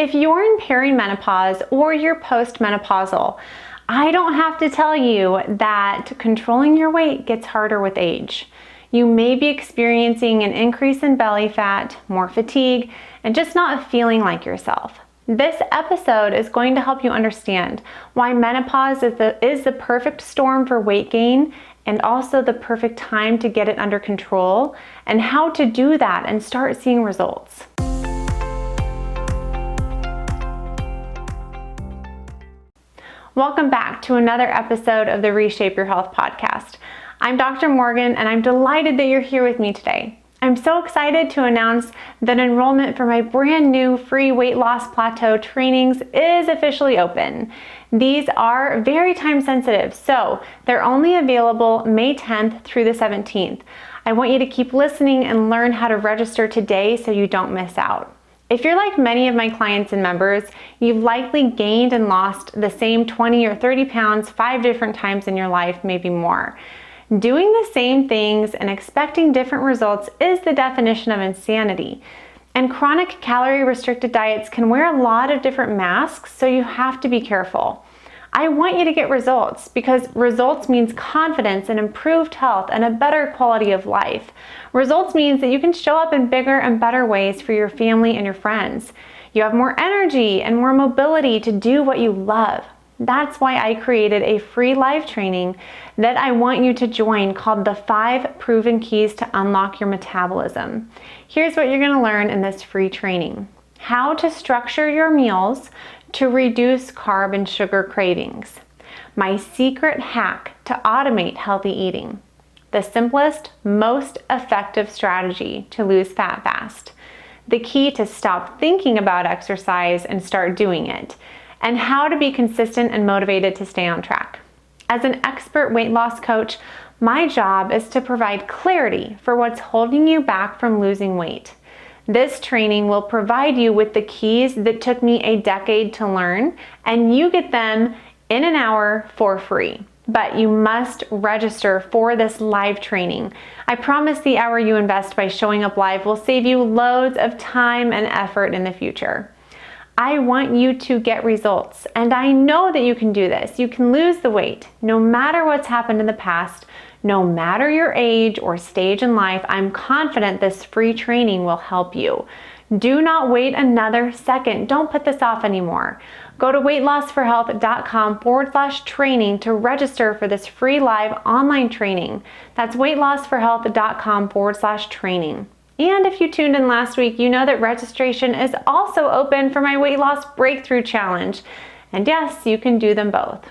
If you're in perimenopause or you're postmenopausal, I don't have to tell you that controlling your weight gets harder with age. You may be experiencing an increase in belly fat, more fatigue, and just not feeling like yourself. This episode is going to help you understand why menopause is the perfect storm for weight gain and also the perfect time to get it under control, and how to do that and start seeing results. Welcome back to another episode of the Reshape Your Health podcast. I'm Dr. Morgan, and I'm delighted that you're here with me today. I'm so excited to announce that enrollment for my brand new free weight loss plateau trainings is officially open. These are very time sensitive, so they're only available May 10th through the 17th. I want you to keep listening and learn how to register today so you don't miss out. If you're like many of my clients and members, you've likely gained and lost the same 20 or 30 pounds 5 different times in your life, maybe more. Doing the same things and expecting different results is the definition of insanity. And chronic calorie-restricted diets can wear a lot of different masks, so you have to be careful. I want you to get results because results means confidence and improved health and a better quality of life. Results means that you can show up in bigger and better ways for your family and your friends. You have more energy and more mobility to do what you love. That's why I created a free live training that I want you to join called the 5 Proven Keys to Unlock Your Metabolism. Here's what you're going to learn in this free training. How to structure your meals to reduce carb and sugar cravings. My secret hack to automate healthy eating. The simplest, most effective strategy to lose fat fast. The key to stop thinking about exercise and start doing it. And how to be consistent and motivated to stay on track. As an expert weight loss coach, my job is to provide clarity for what's holding you back from losing weight. This training will provide you with the keys that took me a decade to learn, and you get them in an hour for free. But you must register for this live training. I promise the hour you invest by showing up live will save you loads of time and effort in the future. I want you to get results, and I know that you can do this. You can lose the weight, no matter what's happened in the past, no matter your age or stage in life. I'm confident this free training will help you. Do not wait another second. Don't put this off anymore. Go to weightlossforhealth.com/training to register for this free live online training. That's weightlossforhealth.com/training. And if you tuned in last week, you know that registration is also open for my Weight Loss Breakthrough Challenge. And yes, you can do them both.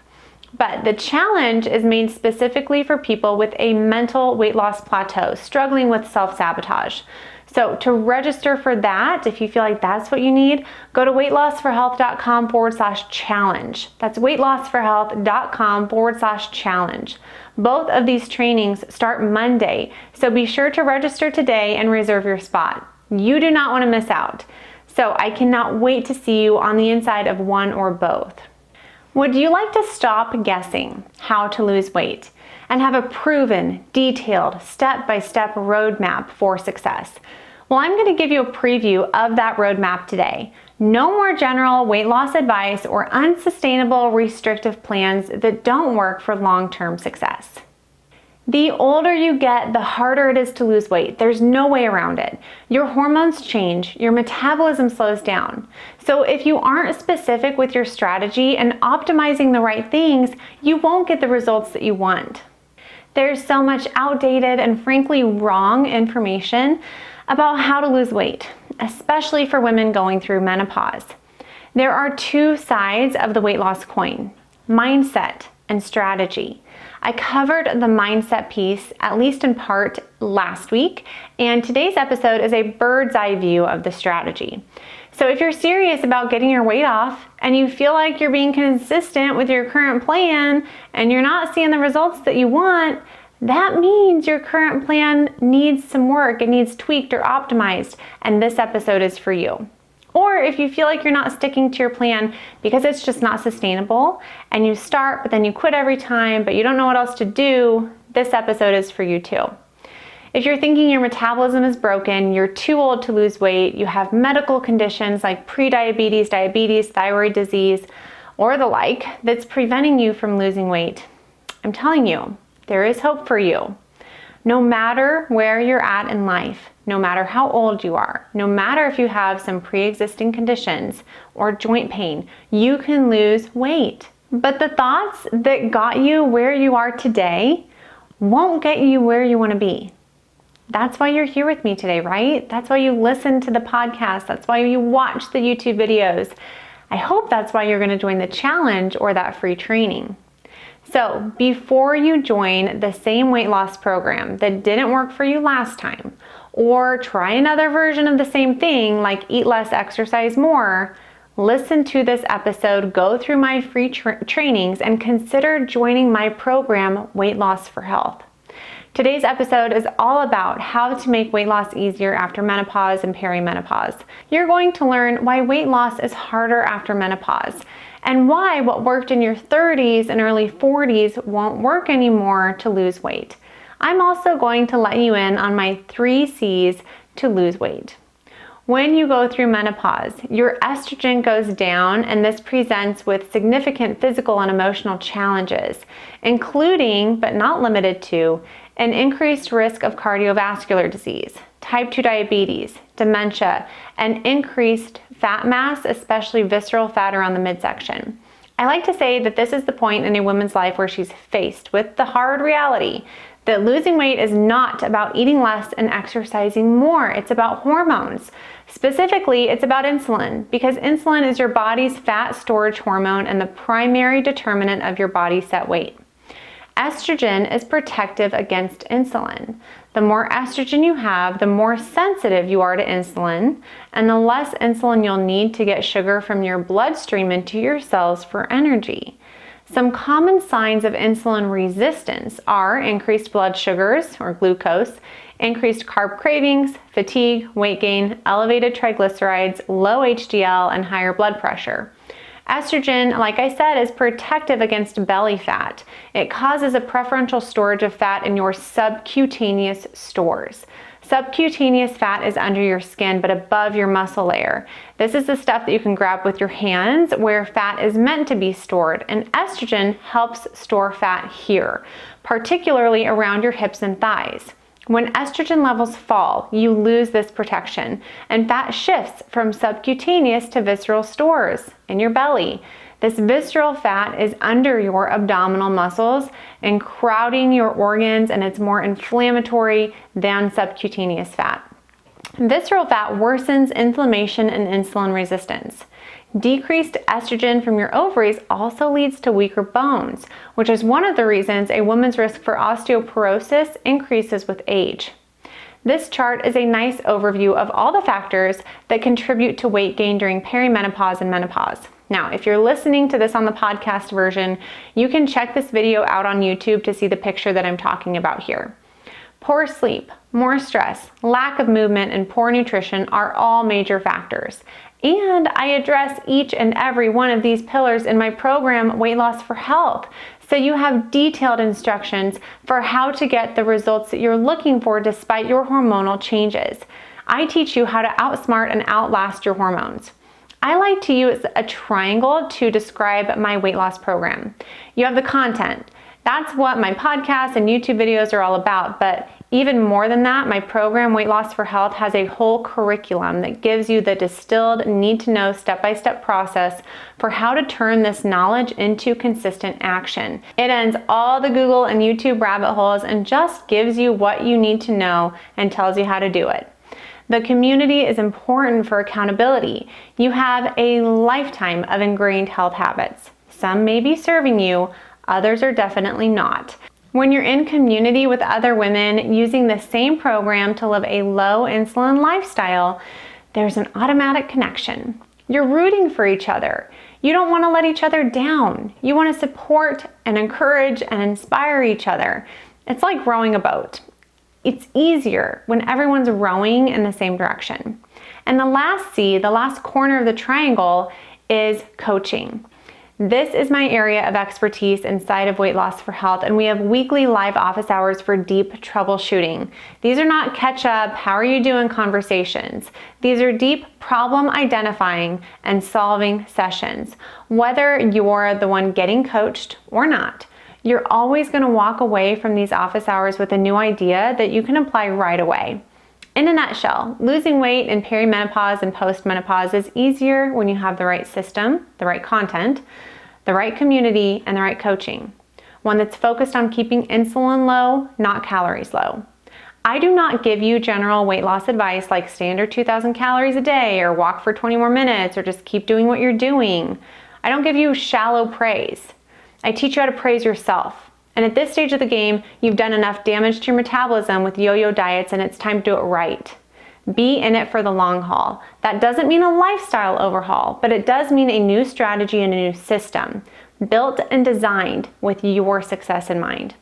But the challenge is made specifically for people with a mental weight loss plateau, struggling with self-sabotage. So to register for that, if you feel like that's what you need, go to weightlossforhealth.com/challenge. That's weightlossforhealth.com/challenge. Both of these trainings start Monday, so be sure to register today and reserve your spot. You do not want to miss out. So I cannot wait to see you on the inside of one or both. Would you like to stop guessing how to lose weight and have a proven, detailed, step-by-step roadmap for success? Well, I'm going to give you a preview of that roadmap today. No more general weight loss advice or unsustainable restrictive plans that don't work for long-term success. The older you get, the harder it is to lose weight. There's no way around it. Your hormones change, your metabolism slows down. So if you aren't specific with your strategy and optimizing the right things, you won't get the results that you want. There's so much outdated and frankly wrong information about how to lose weight, especially for women going through menopause. There are 2 sides of the weight loss coin: mindset and strategy. I covered the mindset piece, at least in part, last week, and today's episode is a bird's eye view of the strategy. So if you're serious about getting your weight off and you feel like you're being consistent with your current plan and you're not seeing the results that you want, that means your current plan needs some work. It needs tweaked or optimized, and this episode is for you. Or if you feel like you're not sticking to your plan because it's just not sustainable and you start but then you quit every time but you don't know what else to do, this episode is for you too. If you're thinking your metabolism is broken, you're too old to lose weight, you have medical conditions like prediabetes, diabetes, thyroid disease, or the like that's preventing you from losing weight, I'm telling you, there is hope for you. No matter where you're at in life, no matter how old you are, no matter if you have some pre-existing conditions or joint pain, you can lose weight. But the thoughts that got you where you are today won't get you where you want to be. That's why you're here with me today, right? That's why you listen to the podcast. That's why you watch the YouTube videos. I hope that's why you're going to join the challenge or that free training. So before you join the same weight loss program that didn't work for you last time, or try another version of the same thing like eat less, exercise more, listen to this episode, go through my free trainings, and consider joining my program, Weight Loss for Health. Today's episode is all about how to make weight loss easier after menopause and perimenopause. You're going to learn why weight loss is harder after menopause, and why what worked in your 30s and early 40s won't work anymore to lose weight. I'm also going to let you in on my 3 C's to lose weight. When you go through menopause, your estrogen goes down, and this presents with significant physical and emotional challenges, including, but not limited to, an increased risk of cardiovascular disease, type 2 diabetes, dementia, and increased fat mass, especially visceral fat around the midsection. I like to say that this is the point in a woman's life where she's faced with the hard reality that losing weight is not about eating less and exercising more. It's about hormones. Specifically, it's about insulin, because insulin is your body's fat storage hormone and the primary determinant of your body set weight. Estrogen is protective against insulin. The more estrogen you have, the more sensitive you are to insulin, and the less insulin you'll need to get sugar from your bloodstream into your cells for energy. Some common signs of insulin resistance are increased blood sugars, or glucose, increased carb cravings, fatigue, weight gain, elevated triglycerides, low HDL, and higher blood pressure. Estrogen, like I said, is protective against belly fat. It causes a preferential storage of fat in your subcutaneous stores. Subcutaneous fat is under your skin but above your muscle layer. This is the stuff that you can grab with your hands where fat is meant to be stored, and estrogen helps store fat here, particularly around your hips and thighs. When estrogen levels fall, you lose this protection, and fat shifts from subcutaneous to visceral stores in your belly. This visceral fat is under your abdominal muscles and crowding your organs, and it's more inflammatory than subcutaneous fat. Visceral fat worsens inflammation and insulin resistance. Decreased estrogen from your ovaries also leads to weaker bones, which is one of the reasons a woman's risk for osteoporosis increases with age. This chart is a nice overview of all the factors that contribute to weight gain during perimenopause and menopause. Now, if you're listening to this on the podcast version, you can check this video out on YouTube to see the picture that I'm talking about here. Poor sleep, more stress, lack of movement, and poor nutrition are all major factors. And I address each and every one of these pillars in my program, Weight Loss for Health. So you have detailed instructions for how to get the results that you're looking for despite your hormonal changes. I teach you how to outsmart and outlast your hormones. I like to use a triangle to describe my weight loss program. You have the content. That's what my podcasts and YouTube videos are all about, but even more than that, my program, Weight Loss for Health, has a whole curriculum that gives you the distilled, need-to-know, step-by-step process for how to turn this knowledge into consistent action. It ends all the Google and YouTube rabbit holes and just gives you what you need to know and tells you how to do it. The community is important for accountability. You have a lifetime of ingrained health habits. Some may be serving you, others are definitely not. When you're in community with other women using the same program to live a low insulin lifestyle, there's an automatic connection. You're rooting for each other. You don't want to let each other down. You want to support and encourage and inspire each other. It's like rowing a boat. It's easier when everyone's rowing in the same direction. And the last C, the last corner of the triangle, is coaching. This is my area of expertise inside of Weight Loss for Health, and we have weekly live office hours for deep troubleshooting. These are not catch-up, how are you doing conversations. These are deep problem identifying and solving sessions. Whether you're the one getting coached or not, you're always going to walk away from these office hours with a new idea that you can apply right away. In a nutshell, losing weight in perimenopause and postmenopause is easier when you have the right system, the right content, the right community, and the right coaching. One that's focused on keeping insulin low, not calories low. I do not give you general weight loss advice like stay under 2,000 calories a day or walk for 20 more minutes or just keep doing what you're doing. I don't give you shallow praise. I teach you how to praise yourself. And at this stage of the game, you've done enough damage to your metabolism with yo-yo diets and it's time to do it right. Be in it for the long haul. That doesn't mean a lifestyle overhaul, but it does mean a new strategy and a new system, built and designed with your success in mind.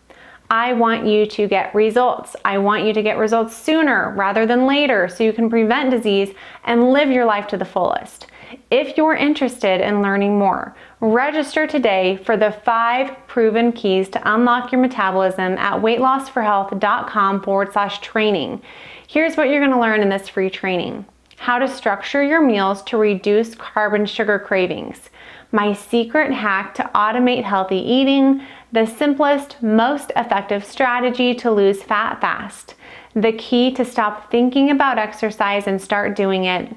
I want you to get results. I want you to get results sooner rather than later so you can prevent disease and live your life to the fullest. If you're interested in learning more, register today for the 5 proven keys to unlock your metabolism at weightlossforhealth.com/training. Here's what you're going to learn in this free training. How to structure your meals to reduce carb and sugar cravings. My secret hack to automate healthy eating. The simplest, most effective strategy to lose fat fast. The key to stop thinking about exercise and start doing it.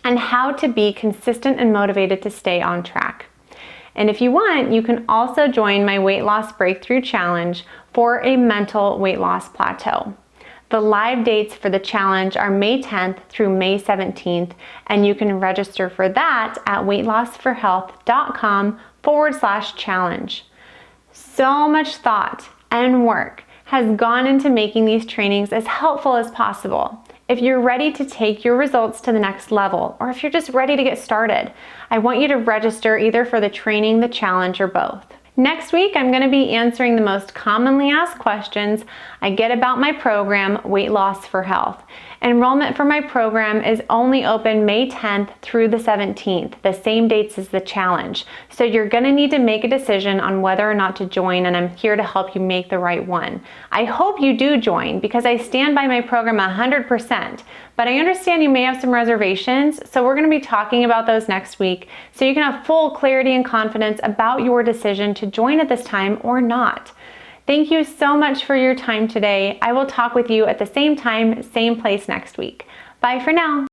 And how to be consistent and motivated to stay on track. And if you want, you can also join my Weight Loss Breakthrough Challenge for a mental weight loss plateau. The live dates for the challenge are May 10th through May 17th, and you can register for that at weightlossforhealth.com/challenge. So much thought and work has gone into making these trainings as helpful as possible. If you're ready to take your results to the next level, or if you're just ready to get started, I want you to register either for the training, the challenge, or both. Next week, I'm going to be answering the most commonly asked questions I get about my program, Weight Loss for Health. Enrollment for my program is only open May 10th through the 17th, the same dates as the challenge. So you're going to need to make a decision on whether or not to join, and I'm here to help you make the right one. I hope you do join because I stand by my program 100%, but I understand you may have some reservations, so we're going to be talking about those next week so you can have full clarity and confidence about your decision to join at this time or not. Thank you so much for your time today. I will talk with you at the same time, same place next week. Bye for now.